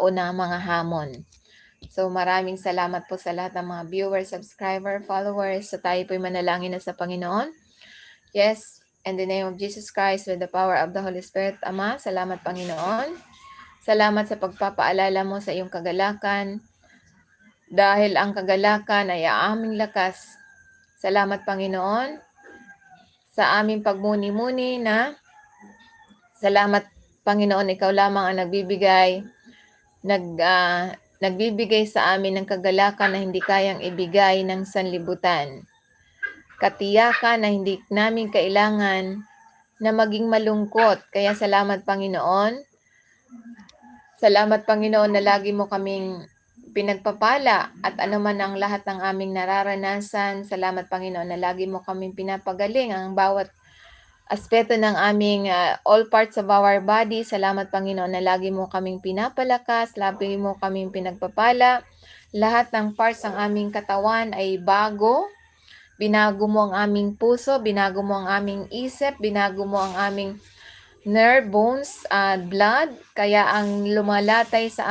una mga hamon. So maraming salamat po sa lahat ng mga viewers, subscriber, followers. So tayo po'y manalangin na sa Panginoon. Yes, in the name of Jesus Christ, with the power of the Holy Spirit, Ama, salamat Panginoon. Salamat sa pagpapaalala mo sa iyong kagalakan. Dahil ang kagalakan ay aming lakas. Salamat Panginoon sa aming pagmuni-muni na salamat Panginoon, ikaw lamang ang nagbibigay sa amin ng kagalakan na hindi kayang ibigay ng sanlibutan. Katiyakan na hindi namin kailangan na maging malungkot. Kaya salamat Panginoon. Salamat Panginoon na lagi mo kaming pinagpapala at anuman ang lahat ng aming nararanasan. Salamat Panginoon na lagi mo kaming pinapagaling ang bawat aspeto ng aming all parts of our body. Salamat Panginoon na lagi mo kaming pinapalakas, lagi mo kaming pinagpapala. Lahat ng parts ng aming katawan ay bago. Binago mo ang aming puso, binago mo ang aming isip, binago mo ang aming nerve, bones, blood. Kaya ang lumalatay sa